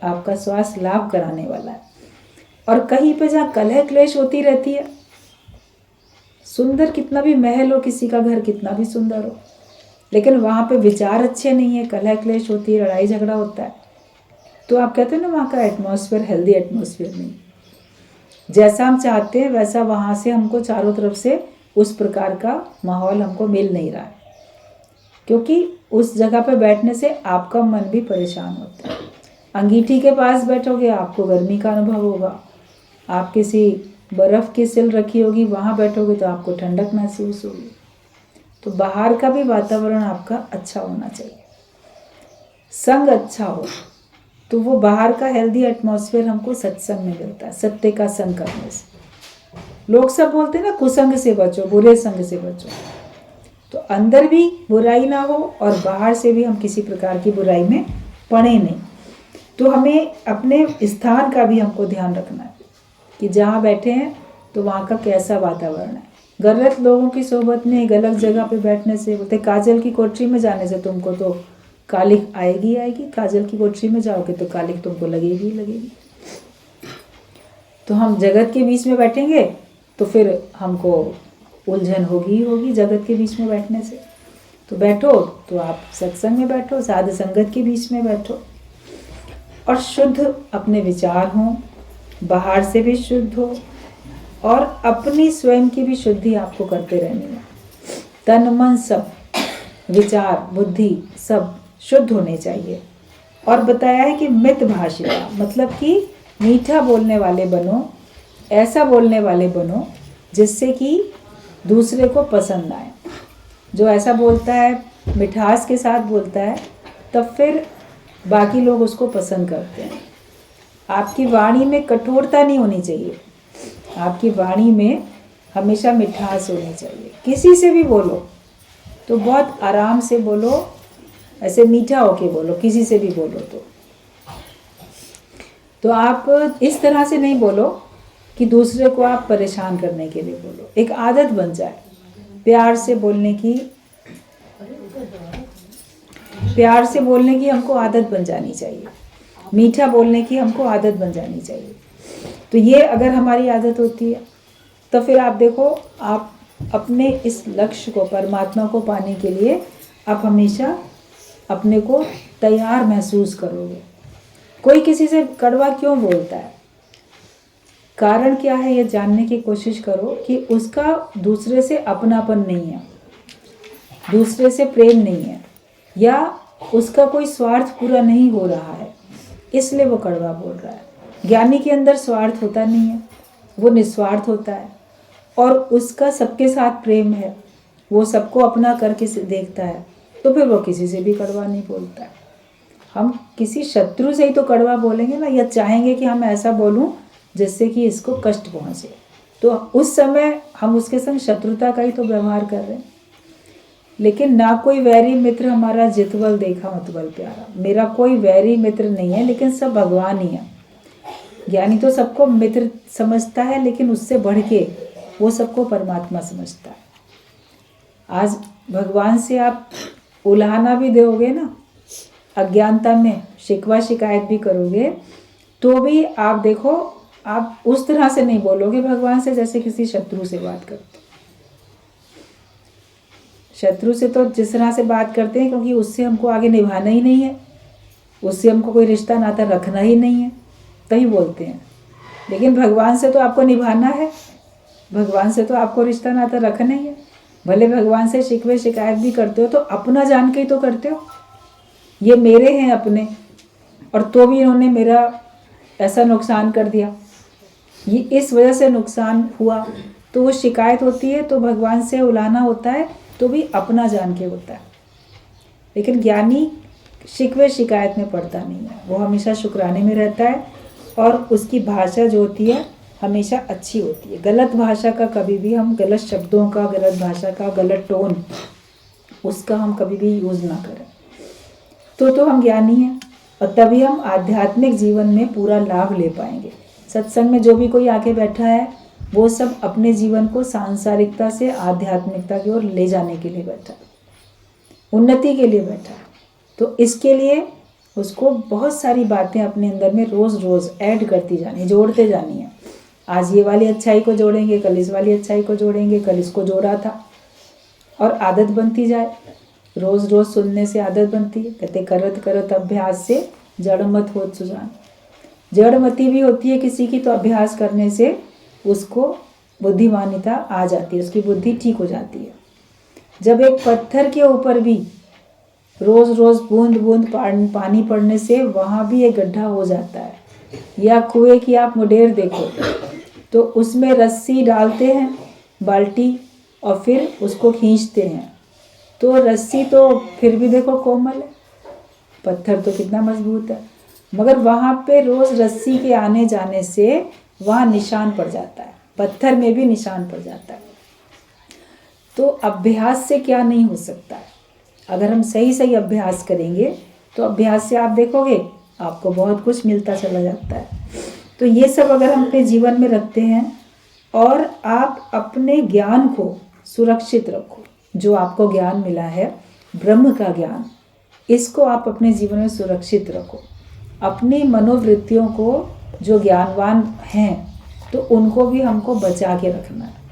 आपका स्वास्थ्य लाभ कराने वाला है। और कहीं पे जहाँ कलह क्लेश होती रहती है, सुंदर कितना भी महल हो, किसी का घर कितना भी सुंदर हो, लेकिन वहाँ पे विचार अच्छे नहीं है, कलह क्लेश होती है, लड़ाई झगड़ा होता है, तो आप कहते हैं ना वहाँ का एटमॉस्फेयर हेल्दी एटमॉस्फेयर नहीं। जैसा हम चाहते हैं वैसा वहाँ से हमको चारों तरफ से उस प्रकार का माहौल हमको मिल नहीं रहा है, क्योंकि उस जगह पे बैठने से आपका मन भी परेशान होता है। अंगीठी के पास बैठोगे आपको गर्मी का अनुभव होगा, आप किसी बर्फ़ की सिल रखी होगी वहाँ बैठोगे तो आपको ठंडक महसूस होगी। तो बाहर का भी वातावरण आपका अच्छा होना चाहिए, संग अच्छा हो, तो वो बाहर का हेल्दी एटमॉस्फेयर हमको सत्संग में मिलता है, सत्य का संग करने से। लोग सब बोलते हैं ना कुसंग से बचो, बुरे संग से बचो, तो अंदर भी बुराई ना हो और बाहर से भी हम किसी प्रकार की बुराई में पड़े नहीं। तो हमें अपने स्थान का भी हमको ध्यान रखना है कि जहाँ बैठे हैं तो वहाँ का कैसा वातावरण है। गलत लोगों की सोबत में गलत जगह पे बैठने से, बोलते काजल की कोठरी में जाने से तुमको तो कालिक आएगी आएगी, काजल की कोठरी में जाओगे तो कालिक तुमको लगेगी लगेगी। तो हम जगत के बीच में बैठेंगे तो फिर हमको उलझन होगी ही होगी जगत के बीच में बैठने से। तो बैठो तो आप सत्संग में बैठो, साध संगत के बीच में बैठो और शुद्ध अपने विचार हों, बाहर से भी शुद्ध हो और अपनी स्वयं की भी शुद्धि आपको करते रहनी है। तन मन सब, विचार बुद्धि सब शुद्ध होने चाहिए। और बताया है कि मित भाषिता, मतलब कि मीठा बोलने वाले बनो, ऐसा बोलने वाले बनो जिससे कि दूसरे को पसंद आए। जो ऐसा बोलता है, मिठास के साथ बोलता है, तब फिर बाकी लोग उसको पसंद करते हैं। आपकी वाणी में कठोरता नहीं होनी चाहिए, आपकी वाणी में हमेशा मिठास होनी चाहिए। किसी से भी बोलो तो बहुत आराम से बोलो, ऐसे मीठा होके बोलो, किसी से भी बोलो तो आप इस तरह से नहीं बोलो कि दूसरे को आप परेशान करने के लिए बोलो। एक आदत बन जाए प्यार से बोलने की, प्यार से बोलने की हमको आदत बन जानी चाहिए, मीठा बोलने की हमको आदत बन जानी चाहिए। तो ये अगर हमारी आदत होती है तो फिर आप देखो, आप अपने इस लक्ष्य को, परमात्मा को पाने के लिए आप हमेशा अपने को तैयार महसूस करोगे। कोई किसी से कड़वा क्यों बोलता है, कारण क्या है, ये जानने की कोशिश करो कि उसका दूसरे से अपनापन नहीं है, दूसरे से प्रेम नहीं है, या उसका कोई स्वार्थ पूरा नहीं हो रहा है, इसलिए वो कड़वा बोल रहा है। ज्ञानी के अंदर स्वार्थ होता नहीं है, वो निस्वार्थ होता है और उसका सबके साथ प्रेम है, वो सबको अपना करके देखता है, तो फिर वो किसी से भी कड़वा नहीं बोलता है। हम किसी शत्रु से ही तो कड़वा बोलेंगे ना, या चाहेंगे कि हम ऐसा बोलूं जिससे कि इसको कष्ट पहुंचे, तो उस समय हम उसके संग शत्रुता का ही तो व्यवहार कर रहे हैं। लेकिन ना कोई वैरी मित्र हमारा जितवल देखा मतवल प्यारा, मेरा कोई वैरी मित्र नहीं है, लेकिन सब भगवान ही है। ज्ञानी तो सबको मित्र समझता है, लेकिन उससे बढ़ के वो सबको परमात्मा समझता है। आज भगवान से आप उलाहना भी दोगे ना, अज्ञानता में शिकवा शिकायत भी करोगे, तो भी आप देखो, आप उस तरह से नहीं बोलोगे भगवान से जैसे किसी शत्रु से बात करते। शत्रु से तो जिस तरह से बात करते हैं, क्योंकि उससे हमको आगे निभाना ही नहीं है, उससे हमको कोई रिश्ता नाता रखना ही नहीं है, तभी बोलते हैं। लेकिन भगवान से तो आपको निभाना है, भगवान से तो आपको रिश्ता नाता रखना ही है। भले भगवान से शिकवे शिकायत भी करते हो तो अपना जान के ही तो करते हो, ये मेरे हैं अपने, और तो भी इन्होंने मेरा ऐसा नुकसान कर दिया, ये इस वजह से नुकसान हुआ, तो वो शिकायत होती है। तो भगवान से उलाना होता है तो भी अपना जान के होता है। लेकिन ज्ञानी शिकवे शिकायत में पड़ता नहीं है, वो हमेशा शुक्राने में रहता है और उसकी भाषा जो होती है हमेशा अच्छी होती है। गलत भाषा का कभी भी हम, गलत शब्दों का, गलत भाषा का, गलत टोन, उसका हम कभी भी यूज़ ना करें। तो हम ज्ञानी हैं, और तभी हम आध्यात्मिक जीवन में पूरा लाभ ले पाएंगे। सत्संग में जो भी कोई आके बैठा है वो सब अपने जीवन को सांसारिकता से आध्यात्मिकता की ओर ले जाने के लिए बैठा, उन्नति के लिए बैठा। तो इसके लिए उसको बहुत सारी बातें अपने अंदर में रोज़ रोज़ ऐड करती जानी, जोड़ते जानी है। आज ये वाली अच्छाई को जोड़ेंगे, कल इस वाली अच्छाई को जोड़ेंगे, कल इसको जोड़ा था, और आदत बनती जाए। रोज़ रोज़ सुनने से आदत बनती है। कहते करत करत अभ्यास से जड़मत हो सुजान। जड़मती भी होती है किसी की तो अभ्यास करने से उसको बुद्धिमानिता आ जाती है, उसकी बुद्धि ठीक हो जाती है। जब एक पत्थर के ऊपर भी रोज़ रोज़ बूंद बूंद पानी पड़ने से वहाँ भी एक गड्ढा हो जाता है, या कुएं की आप मुडेर देखो तो उसमें रस्सी डालते हैं बाल्टी और फिर उसको खींचते हैं, तो रस्सी तो फिर भी देखो कोमल है, पत्थर तो कितना मजबूत है, मगर वहाँ पे रोज़ रस्सी के आने जाने से वहाँ निशान पड़ जाता है, पत्थर में भी निशान पड़ जाता है। तो अभ्यास से क्या नहीं हो सकता है। अगर हम सही सही अभ्यास करेंगे तो अभ्यास से आप देखोगे आपको बहुत कुछ मिलता चला जाता है। तो ये सब अगर हम अपने जीवन में रखते हैं और आप अपने ज्ञान को सुरक्षित रखो, जो आपको ज्ञान मिला है ब्रह्म का ज्ञान, इसको आप अपने जीवन में सुरक्षित रखो। अपनी मनोवृत्तियों को जो ज्ञानवान हैं तो उनको भी हमको बचा के रखना है।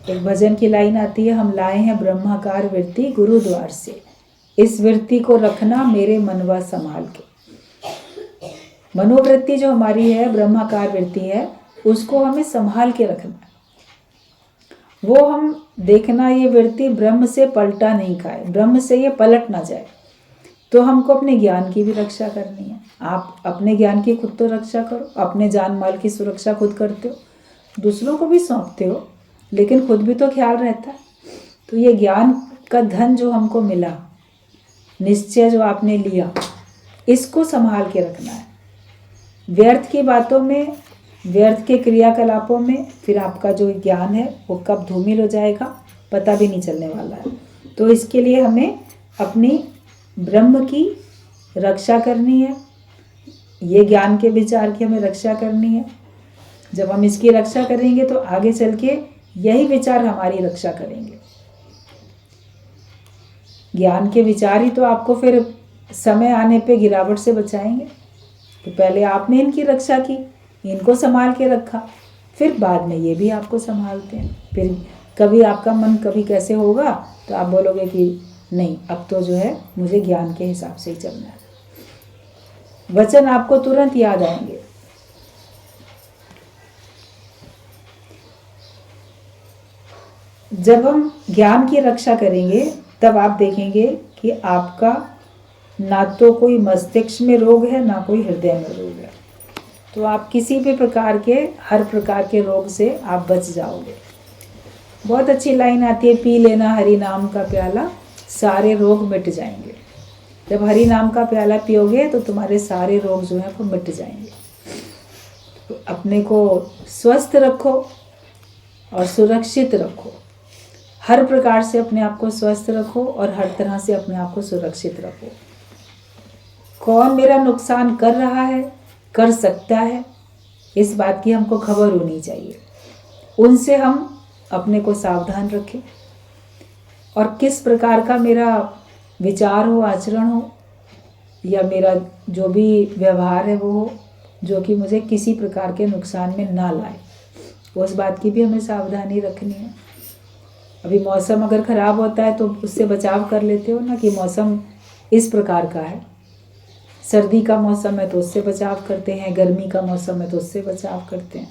एक भजन की लाइन आती है, हम लाए हैं ब्रह्माकार वृत्ति गुरुद्वार से, इस वृत्ति को रखना मेरे मनवा संभाल के। मनोवृत्ति जो हमारी है ब्रह्माकार वृत्ति है, उसको हमें संभाल के रखना है। वो हम देखना ये वृत्ति ब्रह्म से पलटा नहीं खाए, ब्रह्म से ये पलट ना जाए। तो हमको अपने ज्ञान की भी रक्षा करनी है। आप अपने ज्ञान की खुद तो रक्षा करो, अपने जान माल की सुरक्षा खुद करते हो, दूसरों को भी सौंपते हो, लेकिन खुद भी तो ख्याल रहता है। तो ये ज्ञान का धन जो हमको मिला, निश्चय जो आपने लिया, इसको संभाल के रखना है। व्यर्थ की बातों में, व्यर्थ के क्रियाकलापों में फिर आपका जो ज्ञान है वो कब धूमिल हो जाएगा पता भी नहीं चलने वाला है। तो इसके लिए हमें अपनी ब्रह्म की रक्षा करनी है, ये ज्ञान के विचार की हमें रक्षा करनी है। जब हम इसकी रक्षा करेंगे तो आगे चल के यही विचार हमारी रक्षा करेंगे। ज्ञान के विचार ही तो आपको फिर समय आने पे गिरावट से बचाएंगे। तो पहले आपने इनकी रक्षा की, इनको संभाल के रखा, फिर बाद में ये भी आपको संभालते हैं। फिर कभी आपका मन कभी कैसे होगा तो आप बोलोगे कि नहीं, अब तो जो है मुझे ज्ञान के हिसाब से ही चलना है। वचन आपको तुरंत याद आएंगे। जब हम ज्ञान की रक्षा करेंगे तब आप देखेंगे कि आपका ना तो कोई मस्तिष्क में रोग है, ना कोई हृदय में रोग है। तो आप किसी भी प्रकार के, हर प्रकार के रोग से आप बच जाओगे। बहुत अच्छी लाइन आती है, पी लेना हरि नाम का प्याला, सारे रोग मिट जाएंगे। जब हरि नाम का प्याला पियोगे तो तुम्हारे सारे रोग जो हैं वो मिट जाएंगे। तो अपने को स्वस्थ रखो और सुरक्षित रखो, हर प्रकार से अपने आप को स्वस्थ रखो और हर तरह से अपने आप को सुरक्षित रखो। कौन मेरा नुकसान कर रहा है, कर सकता है, इस बात की हमको खबर होनी चाहिए। उनसे हम अपने को सावधान रखें। और किस प्रकार का मेरा विचार हो, आचरण हो, या मेरा जो भी व्यवहार है वो हो, जो कि मुझे किसी प्रकार के नुकसान में ना लाए, उस बात की भी हमें सावधानी रखनी है। अभी मौसम अगर ख़राब होता है तो उससे बचाव कर लेते हो ना, कि मौसम इस प्रकार का है, सर्दी का मौसम है तो उससे बचाव करते हैं, गर्मी का मौसम है तो उससे बचाव करते हैं,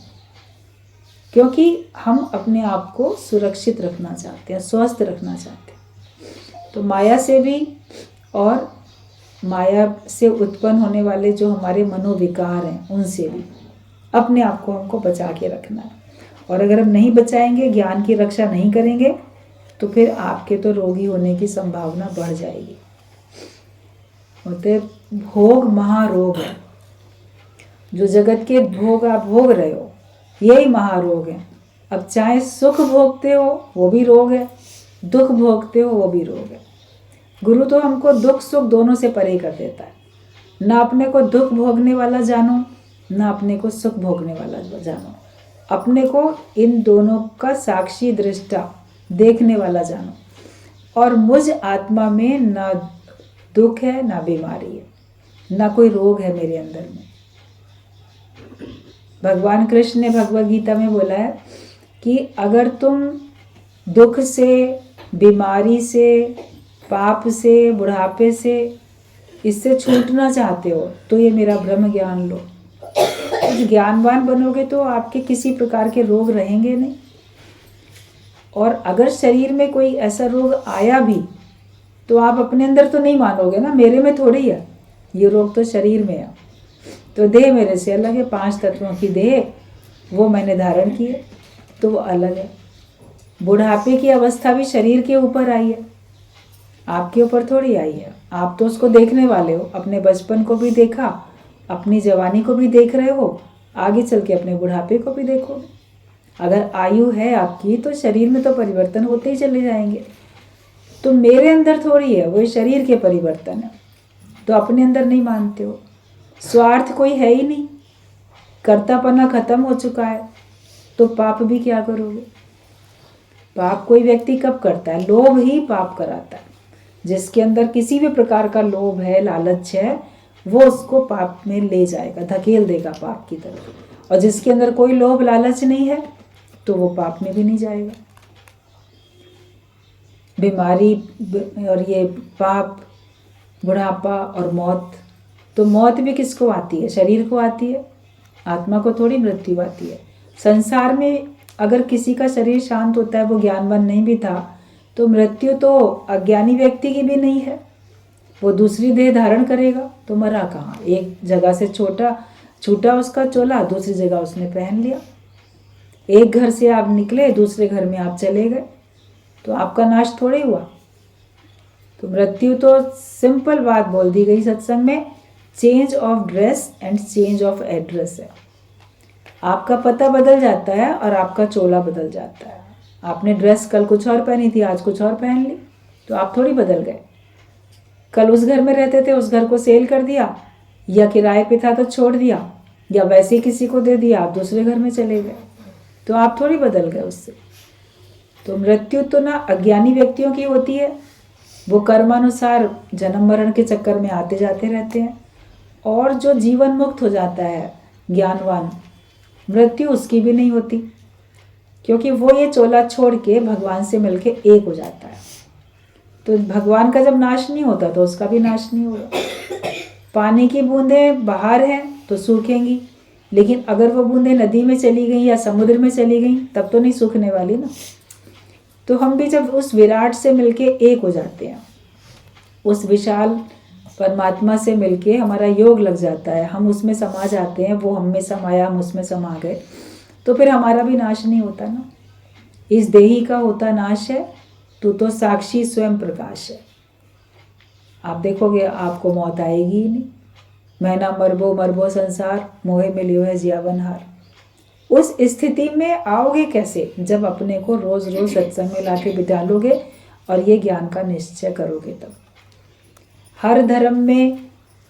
क्योंकि हम अपने आप को सुरक्षित रखना चाहते हैं, स्वस्थ रखना चाहते हैं। तो माया से भी और माया से उत्पन्न होने वाले जो हमारे मनोविकार हैं उनसे भी अपने आप को हमको बचा के रखना है। और अगर हम नहीं बचाएंगे, ज्ञान की रक्षा नहीं करेंगे, तो फिर आपके तो रोगी होने की संभावना बढ़ जाएगी। होते भोग महारोग है। जो जगत के भोग आप भोग रहे हो यही महारोग है। अब चाहे सुख भोगते हो वो भी रोग है, दुख भोगते हो वो भी रोग है। गुरु तो हमको दुख सुख दोनों से परे कर देता है। ना अपने को दुख भोगने वाला जानो, ना अपने को सुख भोगने वाला जानो। अपने को इन दोनों का साक्षी दृष्टा देखने वाला जानो। और मुझ आत्मा में ना दुख है, ना बीमारी है, ना कोई रोग है मेरे अंदर में। भगवान कृष्ण ने भगवद गीता में बोला है कि अगर तुम दुख से, बीमारी से, पाप से, बुढ़ापे से, इससे छूटना चाहते हो तो ये मेरा ब्रह्म ज्ञान लो। कुछ ज्ञानवान बनोगे तो आपके किसी प्रकार के रोग रहेंगे नहीं। और अगर शरीर में कोई ऐसा रोग आया भी तो आप अपने अंदर तो नहीं मानोगे ना, मेरे में थोड़ी है, ये रोग तो शरीर में है। तो देह मेरे से अलग है, 5 तत्वों की देह वो मैंने धारण की है, तो वो अलग है। बुढ़ापे की अवस्था भी शरीर के ऊपर आई है, आपके ऊपर थोड़ी आई है। आप तो उसको देखने वाले हो, अपने बचपन को भी देखा, अपनी जवानी को भी देख रहे हो, आगे चल के अपने बुढ़ापे को भी देखोगे। अगर आयु है आपकी तो शरीर में तो परिवर्तन होते ही चले जाएंगे। तो मेरे अंदर थोड़ी है, वो शरीर के परिवर्तन है, तो अपने अंदर नहीं मानते हो। स्वार्थ कोई है ही नहीं, कर्तापना खत्म हो चुका है, तो पाप भी क्या करोगे। पाप कोई व्यक्ति कब करता है, लोभ ही पाप कराता है। जिसके अंदर किसी भी प्रकार का लोभ है, लालच है, वो उसको पाप में ले जाएगा, धकेल देगा पाप की तरफ। और जिसके अंदर कोई लोभ लालच नहीं है तो वो पाप में भी नहीं जाएगा। बीमारी और ये पाप, बुढ़ापा और मौत, तो मौत भी किसको आती है, शरीर को आती है, आत्मा को थोड़ी मृत्यु आती है। संसार में अगर किसी का शरीर शांत होता है, वो ज्ञानवान नहीं भी था, तो मृत्यु तो अज्ञानी व्यक्ति की भी नहीं है, वो दूसरी देह धारण करेगा। तो मरा कहाँ, एक जगह से छूटा उसका चोला, दूसरी जगह उसने पहन लिया। एक घर से आप निकले, दूसरे घर में आप चले गए, तो आपका नाश थोड़े हुआ। तो मृत्यु तो सिंपल बात बोल दी गई सत्संग में, change of dress and change of address है। आपका पता बदल जाता है और आपका चोला बदल जाता है। आपने ड्रेस कल कुछ और पहनी थी, आज कुछ और पहन ली, तो आप थोड़ी बदल गए। कल उस घर में रहते थे, उस घर को सेल कर दिया, या किराए पे था तो छोड़ दिया, या वैसे ही किसी को दे दिया, आप दूसरे घर में चले गए, तो आप थोड़ी बदल गए उससे। तो मृत्यु तो ना अज्ञानी व्यक्तियों की होती है, वो कर्मानुसार जन्म मरण के चक्कर में आते जाते रहते हैं। और जो जीवन मुक्त हो जाता है ज्ञानवान, मृत्यु उसकी भी नहीं होती, क्योंकि वो ये चोला छोड़ के भगवान से मिलके एक हो जाता है। तो भगवान का जब नाश नहीं होता तो उसका भी नाश नहीं होगा। पानी की बूंदें बाहर हैं तो सूखेंगी, लेकिन अगर वो बूंदें नदी में चली गई या समुद्र में चली गई तब तो नहीं सूखने वाली ना। तो हम भी जब उस विराट से मिलके एक हो जाते हैं, उस विशाल परमात्मा से मिलके हमारा योग लग जाता है, हम उसमें समा जाते हैं, वो हम में समाया, हम उसमें समा गए, तो फिर हमारा भी नाश नहीं होता ना। इस देही का होता नाश है, तो साक्षी स्वयं प्रकाश है। आप देखोगे आपको मौत आएगी ही नहीं। मैना मरबो मरबो संसार, मोहे मिलियो है जीवन हार। उस स्थिति में आओगे कैसे, जब अपने को रोज रोज सत्संग में लाके बिठा लोगे और ये ज्ञान का निश्चय करोगे। तब हर धर्म में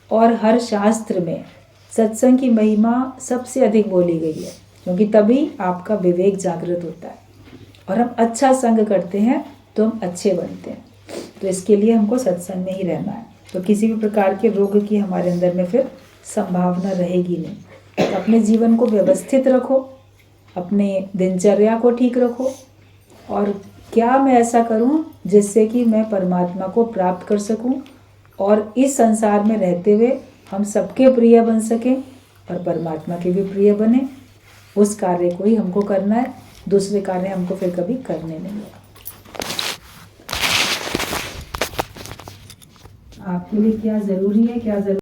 और हर शास्त्र में सत्संग की महिमा सबसे अधिक बोली गई है, क्योंकि तभी आपका विवेक जागृत होता है और हम अच्छा संग करते हैं तो हम अच्छे बनते हैं। तो इसके लिए हमको सत्संग में ही रहना है, तो किसी भी प्रकार के रोग की हमारे अंदर में फिर संभावना रहेगी नहीं। तो अपने जीवन को व्यवस्थित रखो, अपने दिनचर्या को ठीक रखो, और क्या मैं ऐसा करूं जिससे कि मैं परमात्मा को प्राप्त कर सकूं और इस संसार में रहते हुए हम सबके प्रिय बन सकें और परमात्मा के भी प्रिय बने। उस कार्य को ही हमको करना है, दूसरे कार्य हमको फिर कभी करने नहीं है। आपके लिए क्या ज़रूरी है, क्या ज़रूरी